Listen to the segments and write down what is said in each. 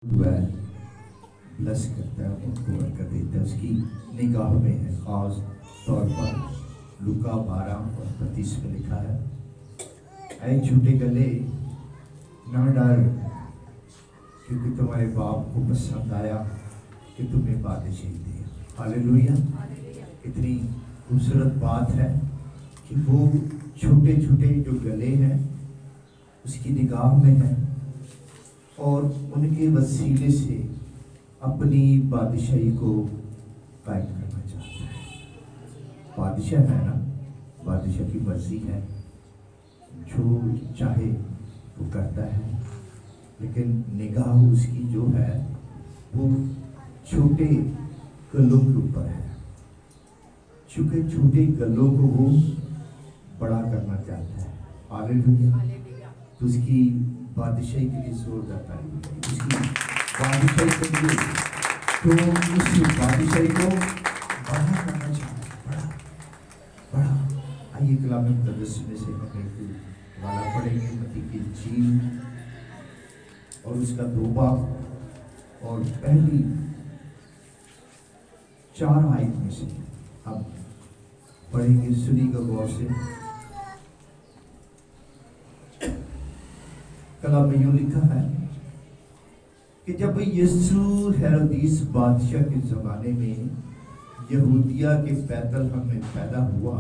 हुआ है, ब्लस करता है, उनको बरकत देता है। उसकी निगाह में है। खास तौर पर लुका 12:32 में लिखा है, ऐ झूठे गले ना डर, क्योंकि तुम्हारे बाप को पसंद आया कि तुम्हें बादशाही दे। हालेलुया। इतनी खूबसूरत बात है कि वो छोटे छोटे जो गले हैं उसकी निगाह में है और उनके वसीले से अपनी बादशाही को कायम करना चाहता है। बादशाह है ना, बादशाह की मर्जी है, जो चाहे वो करता है, लेकिन निगाह उसकी जो है वो छोटे गलों के ऊपर है। चूंकि छोटे गलों को वो बड़ा करना चाहता है। हालेलुया। तो उसकी बादशाही के लिए जोर देता है, उसकी बादशाही के लिए, तो उस बादशाही को बड़ा करना चाहता है, बड़ा बड़ा। आइए कलाम मुक़द्दस में से हम एक वाला पढ़ेंगे, मत्ती की इंजील और उसका 2 बाब और पहली 4 आयत में से हम पढ़ेंगे। सुनिएगा गौर से। कलाम में यूं लिखा है कि जब यीशु हेरोदिस बादशाह के ज़माने में यहूदिया के बैतलहम में पैदा हुआ,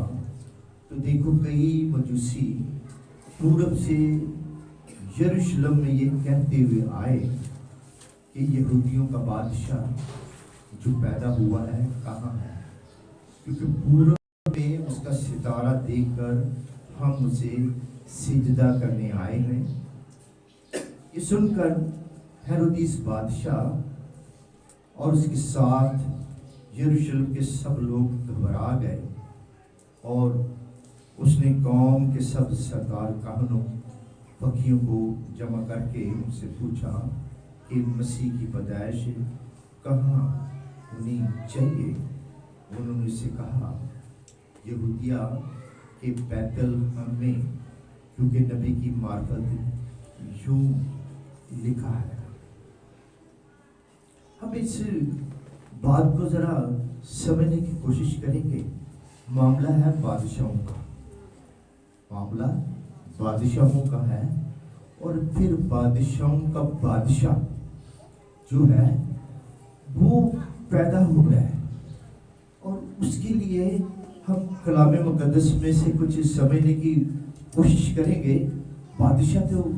तो देखो कई मजूसी पूरब से यरूशलेम में ये कहते हुए आए कि यहूदियों का बादशाह जो पैदा हुआ है कहाँ है, क्योंकि पूरब में उसका सितारा देखकर हम उसे सिजदा करने आए हैं। ये सुनकर हेरोदिस बादशाह और उसके साथ यरूशलेम के सब लोग घबरा गए और उसने कौम के सब सरदार काहनों फकीरों को जमा करके उनसे पूछा कि मसीह की पैदाइश कहाँ होनी चाहिए। उन्होंने उससे कहा, यहूदिया के बैतलहम में, क्योंकि नबी की मार्फत यूं लिखा है। हम इस बात को जरा समझने की कोशिश करेंगे। मामला है बादशाहों का, मामला बादशाहों का है, और फिर बादशाहों का बादशाह जो है वो पैदा हो गया है, और उसके लिए हम कलाम मुक़द्दस में से कुछ समझने की कोशिश करेंगे। बादशाह तो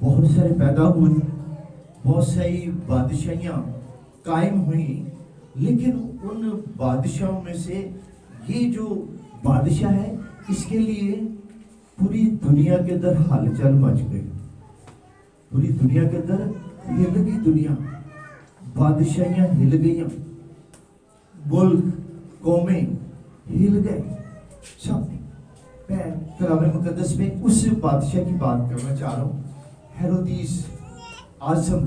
बहुत सारे पैदा हुए, बहुत सारी बादशाहियाँ कायम हुई, लेकिन उन बादशाहों में से ये जो बादशाह है, इसके लिए पूरी दुनिया के अंदर हलचल मच गई। पूरी दुनिया के अंदर हिल गई दुनिया, बादशाहियाँ हिल गई, मुल्क कौमें हिल गए सब। मैं कलाम मुक़द्दस में उस बादशाह की बात करना चाह रहा हूँ। हेरोदिस आज़म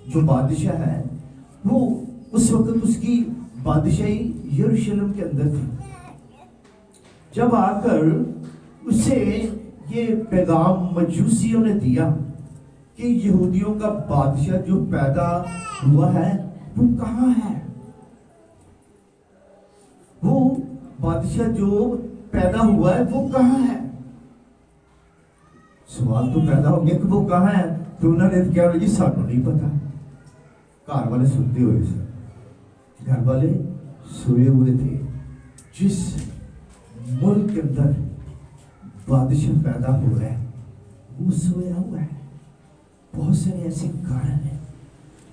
जो बादशाह है, वो उस वक्त उसकी बादशाही यरूशलेम के अंदर थी। जब आकर उसे ये पैगाम मजूसियों ने दिया कि यहूदियों का बादशाह जो पैदा हुआ है वो कहाँ है, वो बादशाह जो पैदा हुआ है वो कहाँ है। सवाल तो पैदा हो गया कि वो कहाँ है, तो उन्होंने क्या बोला, जी सानू नहीं पता। घर वाले सुनते हुए, घर वाले सोए हुए थे। जिस मुल्क के अंदर बादशाह पैदा हो रहा है वो सोया हुआ है। बहुत सारे ऐसे कारण हैं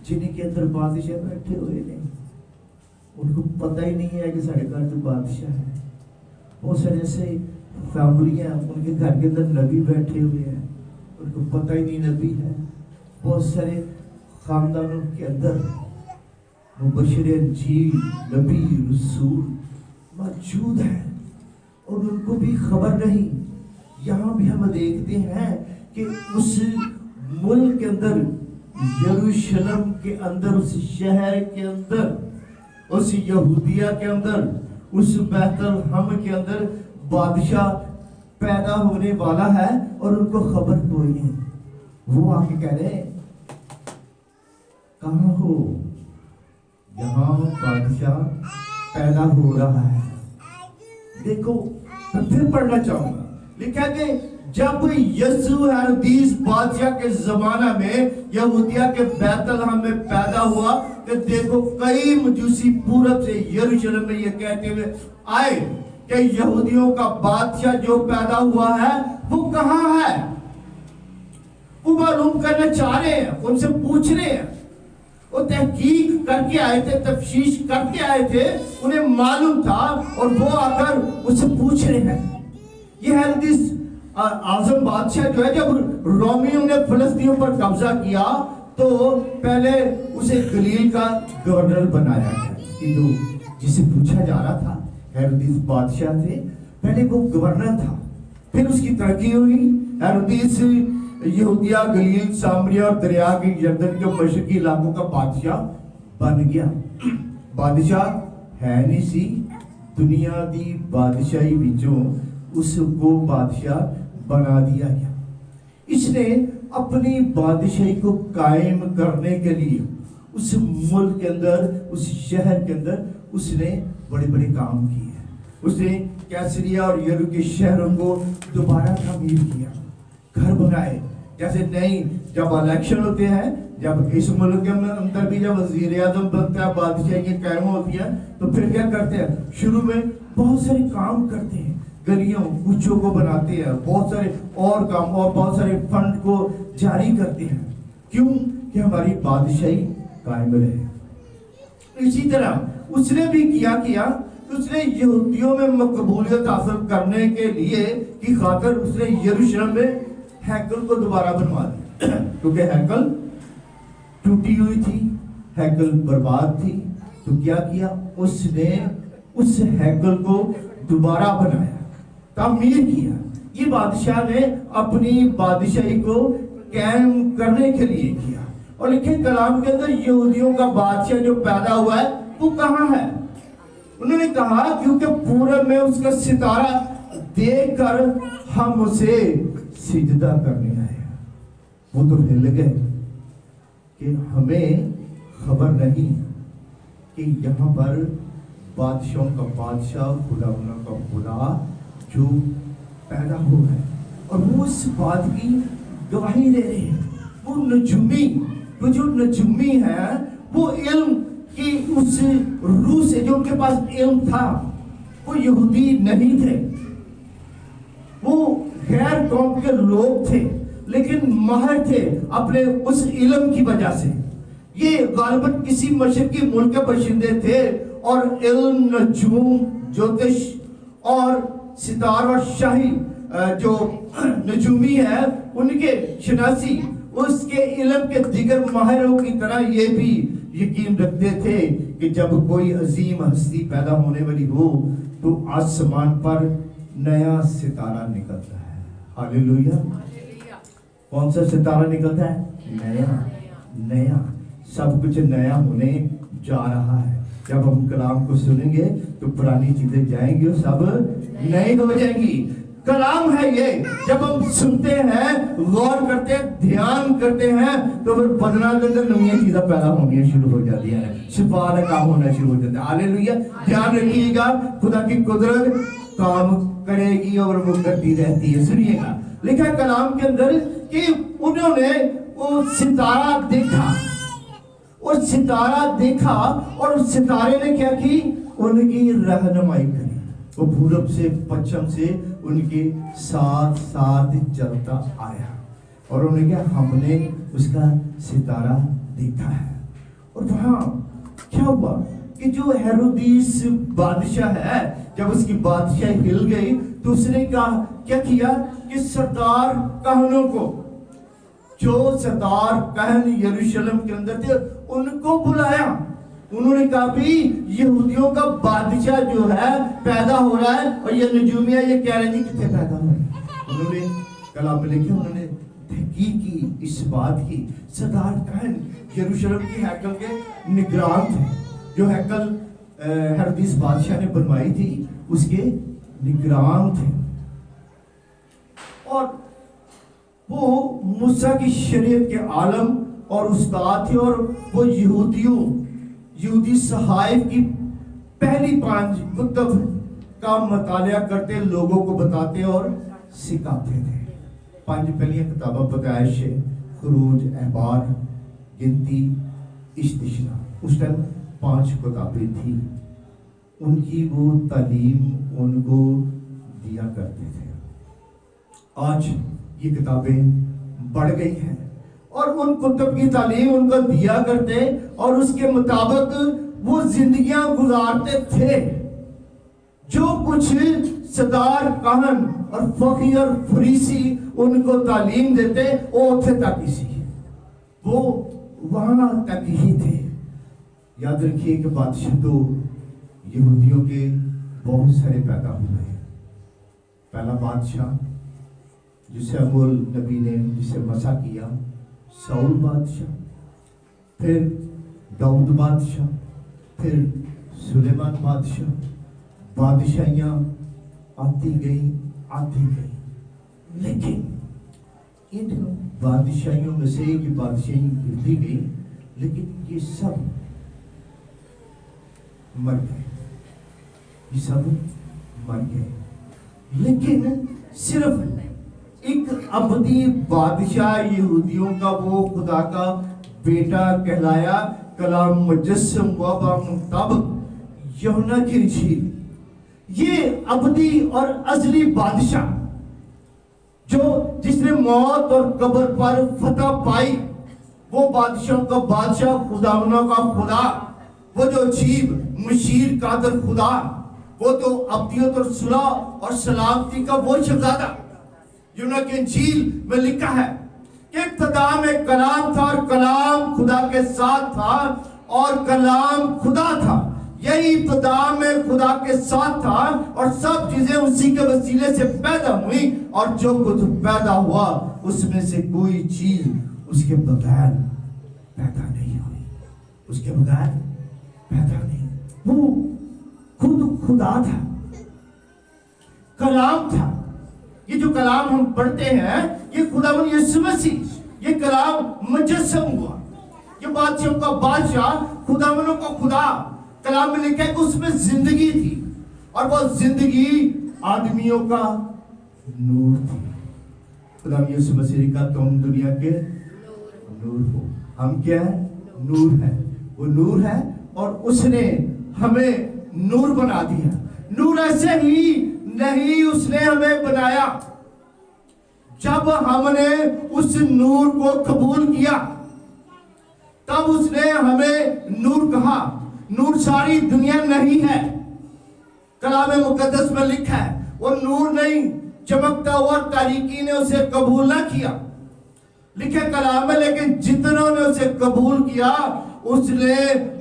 जिनके अंदर बादशाह बैठे हुए हैं, उनको पता ही नहीं है कि साढ़े घर तो बादशाह है। बहुत सारे ऐसे फैमिलियाँ, उनके घर के अंदर नबी बैठे हुए हैं, उनको पता ही नहीं नबी है। बहुत सारे खानदानों के अंदर मुबश्शिर इंजील नबी रसूल मौजूद हैं और उनको भी खबर नहीं। यहाँ भी हम देखते हैं कि उस मुल्क के अंदर, यरूशलेम के अंदर, उस शहर के अंदर, उस यहूदिया के अंदर, उस बैतलहम के अंदर बादशाह पैदा होने वाला है और उनको खबर कोई नहीं। वो आके कह रहे हैं कहाँ हो? यहाँ बादशाह पैदा हो रहा है। देखो, मैं फिर पढ़ना चाहूंगा। लिखा कि जब यीशु हेरोदेस बादशाह के जमाना में यहूदिया के बैतलहम में पैदा हुआ, कि देखो कई मजूसी पूरब से यरूशलेम में ये कहते हुए आए कि यहूदियों का बादशाह जो पैदा हुआ है वो कहाँ है। वो मालूम करना चाह रहे हैं, उनसे पूछ रहे हैं। वो तहकीक करके आए थे, तफ्तीश करके आए थे, उन्हें मालूम था और वो आकर उससे पूछ रहे हैं। ये हेरोदेस आजम बादशाह जो है, जब रोमियों ने फिलिस्तीनियों पर कब्जा किया तो पहले उसे गलील का गवर्नर बनाया गया। कि जो जिसे पूछा जा रहा था हेरोदेस बादशाह थे, पहले वो गवर्नर था, फिर उसकी तरक्की हुई। हेरोदेस यहूदिया, गलील, सामरिया और दरिया के यरदन के मशरकी इलाकों का बादशाह बन गया। बादशाह है नहीं सी, दुनिया दी बादशाही विचों उसको बादशाह बना दिया गया। इसने अपनी बादशाही को कायम करने के लिए उस मुल्क के अंदर, उस शहर के अंदर उसने बड़े बड़े काम किए। उसने कैसरिया और यरू के शहरों को दोबारा तामीर किया, घर बनाए। जैसे नहीं, जब इलेक्शन होते हैं, जब इस मुल्क के अंदर भी जब वजीर आजम बनता है, बादशाह की कायम होती है, तो फिर क्या करते हैं? शुरू में बहुत सारे काम करते हैं, गलियों कूचों को बनाते हैं, बहुत सारे और काम और बहुत सारे फंड को जारी करते हैं। क्यों? कि हमारी बादशाही कायम रहे। इसी तरह उसने भी किया उसने यहूदियों में मकबूलियत हासिल करने के लिए की खातिर उसने यरूशलेम में हैकल को दोबारा बनवा दिया। क्योंकि हैकल टूटी हुई थी, हैकल बर्बाद थी। तो क्या किया? उसने उस हैकल को दोबारा बनाया, तामीर किया। ये बादशाह ने अपनी बादशाही को कायम करने के लिए किया। और लिखे कलाम के अंदर यहूदियों का बादशाह जो पैदा हुआ है वो कहाँ है? उन्होंने कहा क्योंकि पूरब में उसका सितारा देखकर हम उसे सिजदा करने आए। वो तो हिल गए कि हमें खबर नहीं कि यहाँ पर बादशाहों का बादशाह, खुदावंद का खुदा जो पैदा हुआ है। और वो इस बात की गवाही दे रहे हैं। वो जो नजूमी है, वो इल्म की उस रूह से, जो उनके पास इल्म था, वो यहूदी नहीं थे, वो गैर कौम के लोग थे, लेकिन माहिर थे अपने उस इल्म की वजह से। ये गालिबन किसी मशरकी मुल्क के बशिंदे थे और इल्म, नजूम, ज्योतिष और सितार और शाही जो नजूमी है, उनके शनासी उसके इल्म के दिगर माहिरों की तरह ये भी यकीन रखते थे कि जब कोई अजीम हस्ती पैदा होने वाली हो तो आसमान पर नया सितारा निकलता है। हालेलुया। कौन सा सितारा निकलता है? नया। सब कुछ नया होने जा रहा है। जब हम कलाम को सुनेंगे तो पुरानी चीजें जाएंगी और सब नई हो जाएंगी। कलाम है ये, जब हम सुनते हैं, गौर करते हैं, ध्यान करते हैं, तो फिर बदना के अंदर नई चीजें पैदा होनी शुरू हो जाती है, शिफा का काम होना शुरू हो जाता है। हालेलुया। ध्यान रखिएगा, खुदा की कुदरत काम करेगी और वो करती रहती है। सुनिएगा, लिखा कलाम के अंदर कि उन्होंने वो सितारा देखा और उस सितारे ने क्या की? उनकी रहनुमाई करी। वो पूरब से पश्चिम से उनके साथ साथ चलता आया और उन्होंने क्या? हमने उसका सितारा देखा है। और वहां क्या हुआ कि जो हेरोदेस बादशाह है, जब उसकी बादशाह हिल गई तो उसने क्या किया कि सरदार कहनों को, जो सरदार कहन यरूशलेम के अंदर थे, उनको बुलाया। उन्होंने कहा भी यहूदियों का बादशाह जो है पैदा हो रहा है। और ये नजूमिया ये कह रहे थे कितने पैदा हो रहे हैं। उन्होंने कलाम में लिखे, उन्होंने तहकीक की, इस बात की। सरदार कहन यरूशलेम की हैकल के निगरान थे। जो हैकल हेरोदेस बादशाह ने बनवाई थी उसके निगरान थे। और वो मूसा की शरीयत के आलम और उस्ताद थे, और वो यहूदी सहाइफ की पहली 5 कुतुब का मुतालिया करते, लोगों को बताते और सिखाते थे। 5 पहली किताबें पैदाइश, खुरूज, अहबार, गिनती, इस्तिशना। उस टाइम 5 किताबें थी, उनकी वो तालीम उनको दिया करते थे। आज ये किताबें बढ़ गई हैं और उन कुतुब की तालीम उनको दिया करते और उसके मुताबिक वो जिंदगियां गुजारते थे। जो कुछ सदार काहन और फकीर और फरीसी उनको तालीम देते वो उथे तक ही सी, वो वहां तक ही थे। याद रखिए कि बादशाह तो यहूदियों के बहुत सारे पैदा हुए हैं। पहला बादशाह जिसे अमूल नबी ने जिसे मसा किया, साउल बादशाह, फिर दाऊद बादशाह, फिर सुलेमान बादशाह। बादशाहियां आती गई, लेकिन इन बादशाहियों में से एक बादशाही गिरती गई, लेकिन ये सब मर गए, ये सब मर गए। लेकिन सिर्फ एक अबदी बादशाह यहूदियों का वो खुदा का बेटा कहलाया, कलाम मुजस्सम व मुताबिक यूहन्ना की इंजील। ये अबदी और अजली बादशाह जो जिसने मौत और कब्र पर फतह पाई, वो बादशाह का बादशाह, खुदावंदों का खुदा, वो जो अजीब मशीर कादर खुदा, वो तो अब्दियत और सुलह और सलामती का वो शहजादा। यूहन्ना की इंजील में लिखा है कि इब्तिदा में कलाम था और कलाम खुदा के साथ था और कलाम खुदा था। यही इब्तिदा में खुदा के साथ था और सब चीजें उसी के वसीले से पैदा हुई और जो कुछ पैदा हुआ उसमें से कोई चीज उसके बगैर पैदा नहीं हुई, उसके बगैर पैदा नहीं। वो खुद खुदा था, कलाम था। ये जो कलाम हम पढ़ते हैं ये खुदावंद यीशु मसीह, ये कलाम मुजस्सम हुआ, ये बादशाहों का बादशाह, खुदावंदों का खुदा। कलाम में लिखा है कि उसमें जिंदगी थी और वो जिंदगी आदमियों का नूर थी। खुदावंद यीशु मसीह ने कहा तुम दुनिया के नूर हो। हम क्या है? नूर है। वो नूर है और उसने हमें नूर बना दिया। नूर ऐसे ही नहीं उसने हमें बनाया, जब हमने उस नूर को कबूल किया तब उसने हमें नूर कहा। नूर सारी दुनिया नहीं है, कलाम मुकद्दस में लिखा है। वो नूर नहीं चमकता हुआ तारीकी ने उसे कबूल ना किया, लिखे कलाम में, लेकिन जितनों ने उसे कबूल किया उसने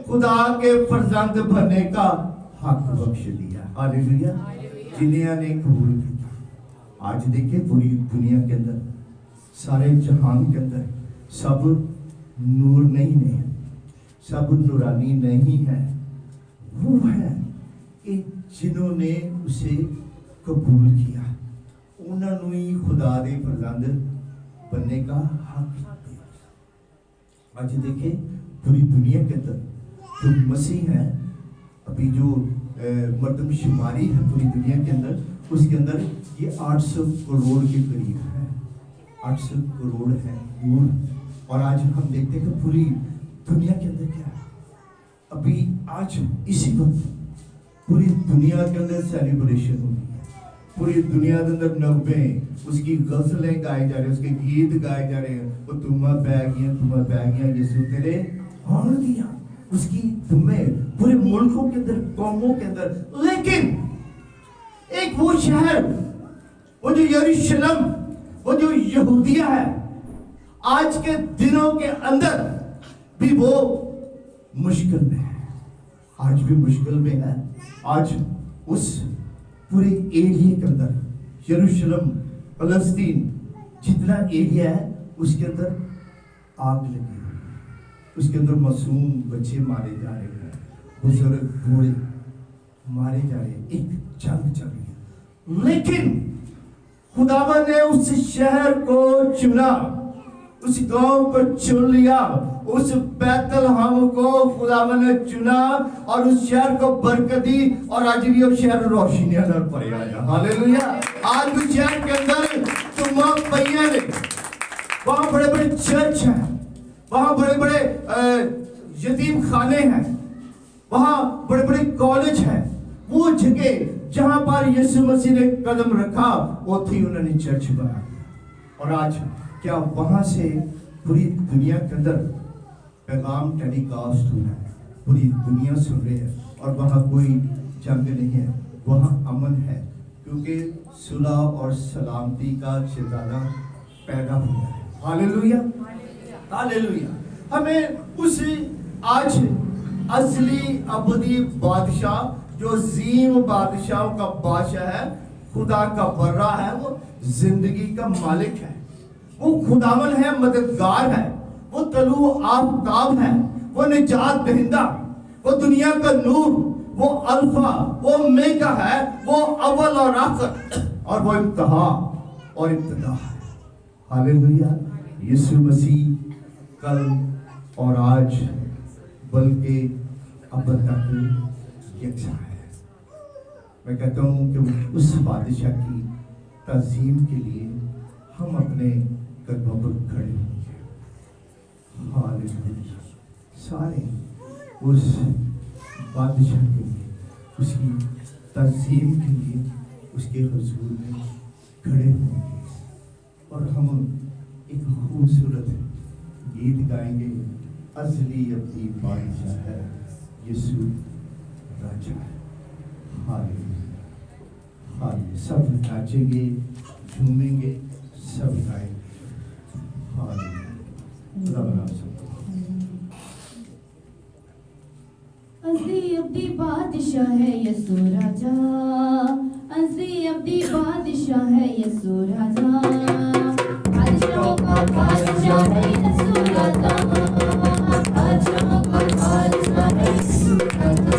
खुदा के फर्जंद बनने का हक बख्श दिया। हालेलुया। जिन्हें ने कबूल किया। आज देखिए पूरी दुनिया के अंदर, सारे जहान के अंदर सब नूर नहीं है, सब नूरानी नहीं है। वो है कि जिन्होंने उसे कबूल किया उन्होंने ही खुदा दे फर्जंद बनने का हक दिया। आज देखिए पूरी दुनिया के अंदर जो मसीह है, अभी जो मर्दमशुमारी है पूरी दुनिया के अंदर, उसके अंदर ये 800 करोड़ के करीब है। 800 करोड़ है नूर। और आज हम देखते हैं कि पूरी दुनिया के अंदर क्या है, अभी आज इसी वक्त पूरी दुनिया के अंदर सेलिब्रेशन हो रही है। पूरी दुनिया के अंदर नगमे, उसकी गजलें गाए जा रहे हैं, उसके गीत गाए जा रहे हैं। वो तुम्हें बैगियां यीशु तेरे और दिया, उसकी तुम्हें पूरे मुल्कों के अंदर, कौमों के अंदर। लेकिन एक वो शहर, वो जो यरूशलेम, वो जो यहूदिया है, आज के दिनों के अंदर भी वो मुश्किल में है। आज भी मुश्किल में है। आज उस पूरे एरिया के अंदर, यरूशलेम, फलस्तीन, जितना एरिया है उसके अंदर आग लगी हुई, उसके अंदर मासूम बच्चे मारे जा रहे हैं, बुजुर्ग बूढ़े मारे जा रहे हैं, एक जंग चल रही है। लेकिन खुदावन ने उस शहर को चुना, उस गांव को चुन लिया, उस बैतलहम को खुदावन ने चुना और उस शहर को बरकत दी और आज भी वो शहर रोशनी अंदर पड़ आया। हालेलुया। आज उस शहर के अंदर तुम पहिया ने, वहां बड़े बड़े चर्च हैं, वहां बड़े बड़े यतीम खाने हैं, वहां बड़े बड़े कॉलेज हैं। वो जगह जहां पर यीशु मसीह ने कदम रखा वो थी उन्होंने चर्च बनाया। और आज क्या वहां से पूरी दुनिया के अंदर पैगाम टेलीकास्ट हो रहा है, पूरी दुनिया सुन रही है और वहां कोई जंग नहीं है, वहां अमन है, क्योंकि सुलह और सलामती का चिरागा पैदा हुआ है। Hallelujah, hallelujah. हमें उस आज असली अबदी बादशाह जो जीम बादशाहों का बादशाह है, खुदा का बर्रा है, वो जिंदगी का मालिक है, वो खुदावन है, मददगार है, वो तलू आफ्ताब है, वो निजात दहिंदा, वो दुनिया का नूर, वो अल्फा, वो मेगा है, वो अव्वल और आखिर और वो इंतहा और इब्तिदा है। हालेलुया। यीशु मसीह कल और आज बल्कि अब तक यकसा है। मैं कहता हूँ कि उस बादशाह की तज़ीम के लिए हम अपने कदमों पर खड़े होंगे। हालेलुया। सारे उस बादशाह के लिए, उसकी तज़ीम के लिए उसके हुजूर में खड़े होंगे और हम एक खूबसूरत गीत गाएंगे। असली अपनी बादशाह है, यीशु राजा है। Hallelujah, hallelujah. सब नाचेंगे, झूमेंगे, सब गाएंगे। हालेलुया। खुदा बना सबको। असली अपनी बादशाह है यीशु राजा, असली अपनी बादशाह है यीशु राजा, बादशाहों का बादशाह है यीशु राजा, बादशाहों का बादशाह है यीशु राजा,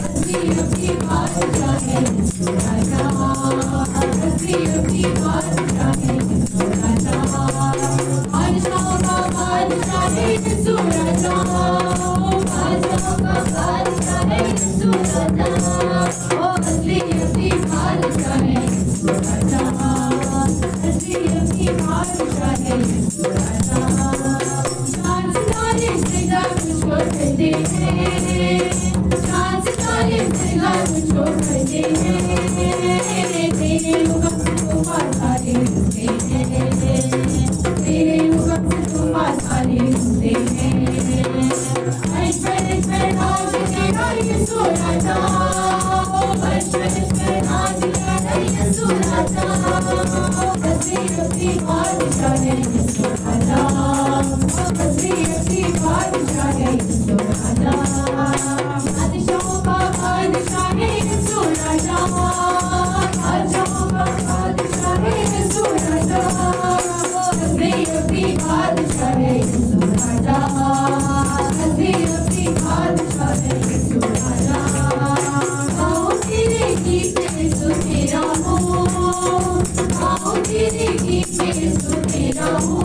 असली अपनी बादशाह है यीशु राजा, असली अपनी बादशाह है यीशु राजा, बादशाहों का बादशाह है यीशु राजा, बादशाहों का बादशाह है यीशु राजा, ओ असली अपनी बादशाह है यीशु राजा, असली अपनी बादशाह है यीशु राजा। चांद सितारे सिंगा मुझको करते हैं, चांद सितारे सिंगा मुझको करते हैं, तेरे हुक्म से तूफान सारे रुकते हैं, तेरे हुक्म से तूफान सारे रुकते हैं। अर्श पर नाज तेरा यीशु राजा, अर्श पर नाज तेरा यीशु राजा, असली अपनी बादशाह है यीशु राजा, असली अपनी बादशाह है यीशु राजा, बादशाहों का बादशाह है यीशु राजा, बादशाहों का बादशाह है यीशु राजा, असली अपनी बादशाह है यीशु राजा, असली अपनी बादशाह है यीशु राजा। आओ तेरे गीत में सुनते रहो, आओ तेरे गीत में सुनते रहो,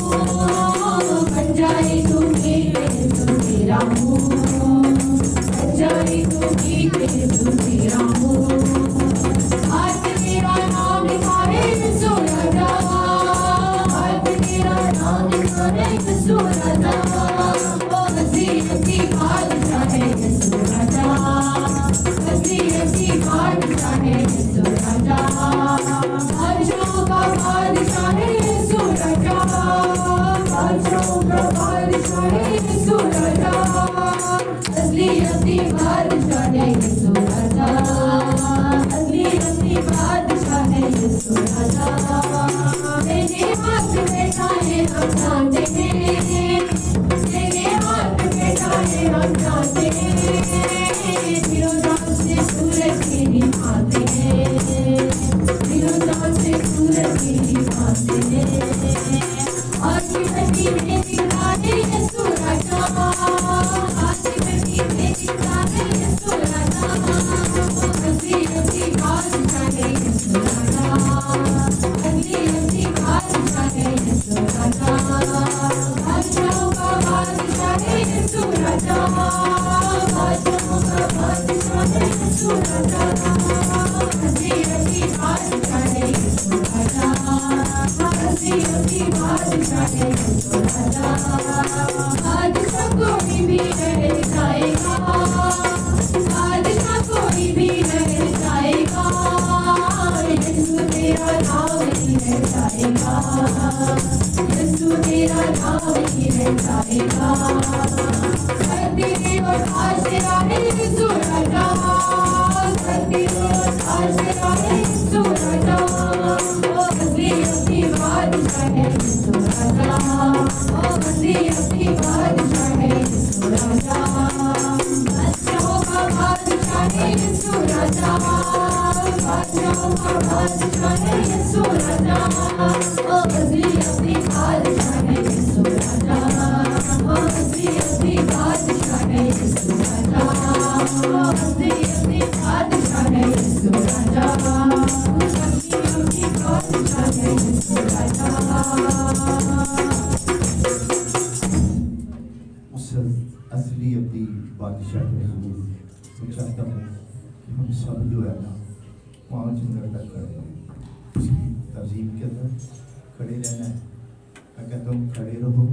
बन जाए तू गीत में सुनते रहो, बन जाए तू गीत में सुनते रहो। आज तेरा नाम लिखा है यीशु राजा, आज तेरा नाम लिखा है यीशु राजा, ओ असली अपनी बादशाह है यीशु राजा, असली अपनी बादशाह है यीशु राजा, बादशाहों का बादशाह है यीशु राजा, बादशाहों का बादशाह है यीशु राजा, असली अपनी बादशाह है यीशु राजा, असली अपनी बादशाह है यीशु राजा। तेरे हाथ में चाहे हम जानते हैं, तेरे हाथ में चाहे हम जानते हैं, दिलों जान से सूरज की निभाते हैं, दिलों जान से सूरज की निभाते हैं। आज की धरती में दिखा है यीशु राजा, आज की धरती में दिखा है यीशु राजा, असली अपनी बादशाह है यीशु राजा, असली अपनी बादशाह है यीशु राजा। कोई भी रह जाएगा, बादशाह कोई भी रह जाएगा, यीशु तेरा नाम ही रह जाएगा, यीशु तेरा नाम ही रह जाएगा। धरती और आशिया यीशु राजा, धरती और आशिया यीशु राजा, ओ असली अपनी बादशाह है यीशु राजा, ओ असली अपनी बादशाह है यीशु राजा, बादशाहों का बादशाह है यीशु राजा, बादशाहों का बादशाह है यीशु राजा, ओ असली अपनी बादशाह है यीशु राजा, ओ असली अपनी बादशाह है यीशु राजा, ओ असली अपनी बादशाह है यीशु राजा, असली अपनी बादशाह है यीशु राजा। उस असली अपनी बादशाह के हजूर मैं चाहता हूँ कि हम सब जो है ना 5 मिनट तक खड़े रहें। उसकी तज़ीम के अंदर खड़े रहना है। मैं कहता हूँ खड़े रहो,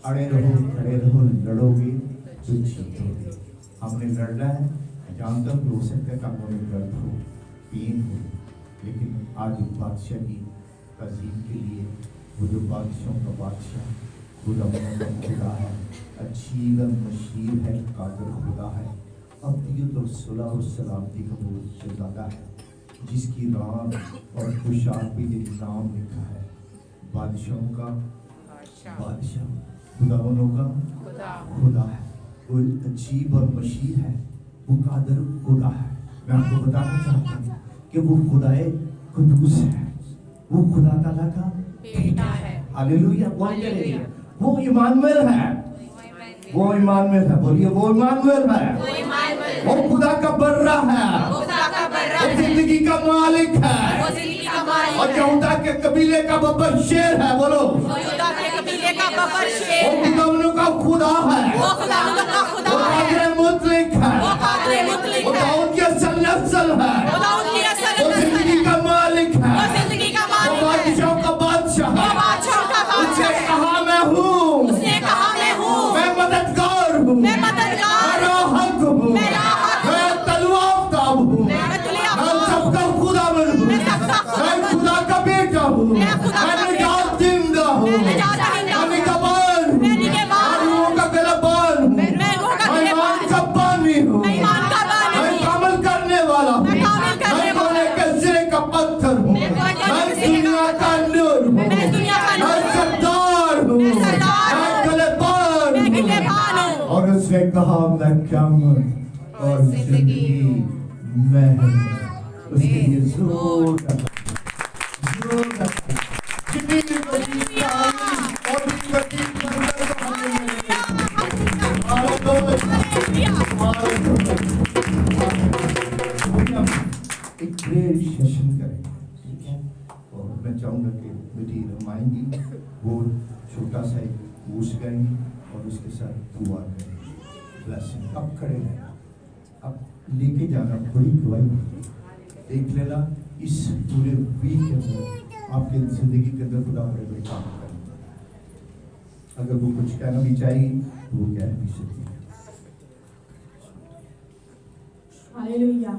अड़े रहो, खड़े रहो, लड़ोगे तो जीतोगे। हमने लड़ना है। जानता हूँ हो सकता है कामों में दर्द हो, पेन हो, लेकिन आज बादशाह की तज़ीम के लिए वो जो बादशाहों का बादशाह खुदा खुदा है, अजीब मशीर है, कादिर खुदा है, अब्दियत और सुलह और सलामती का वो शहज़ादा है, जिसकी राम और खुशाबी के नाम लिखा है। बादशाहों का बादशाह, खुदावंदों का खुदा है। वो अजीब और मशीर है, वो कादिर खुदा है। मैं आपको बताना चाहता हूँ कि वो खुदाए कुदूस है, वो खुदा ताला का बेटा है। हालेलुया, वो इमानुएल है, वो इमानुएल है। बोलिए वो इमानुएल है, वो खुदा का बर्रा है, वो जिंदगी का मालिक है, और यहूदा के कबीले का बब्बर शेर है। बोलो वो खुदावंदों का खुदा है, वो कादिर मुतलक है, वो दाऊद की असल नस्ल है, वो जिंदगी का मालिक है, वो बादशाहों का बादशाह है। उसने कहा मैं हूँ, मैं मददगार हूँ, मैं राहत हूँ, मैं तलवार हूँ, मैं सबका खुदावंद हूँ, मैं खुदा का बेटा हूँ, मैं निजात जिंदा हूँ, मैं निगहबान हूँ, मैं रूहों का गलबान हूँ, मैं ईमान का बानी हूँ, मैं कामल करने वाला हूँ, मैं कोने के सिरे का पत्थर हूँ, मैं दुनिया का नूर हूँ, मैं सरदार हूँ, मैं गलबान हूँ। और उसने कहा मैं क़यामत और जिंदगी मैं हूँ। उसके लिए जोर जितनी भी बड़ी तारीफ और भी बड़ी बरकत हमें एक प्रेयर सेशन करेंगे, ठीक है? और मैं चाहूँगा कि बेटी रमाएंगी, वो छोटा सा एक पूछ गाएंगी और उसके साथ दुआ करेंगे। ब्लेसिंग। अब खड़े रहें, अब लेके जाना बड़ी गवाही देख लेना। इस पूरे वीक के अंदर आपके जिंदगी के अंदर खुदा बड़े बड़े काम करेंगे। अगर वो कुछ कहना भी चाहेगी तो वो कह भी सकती है। हालेलुया।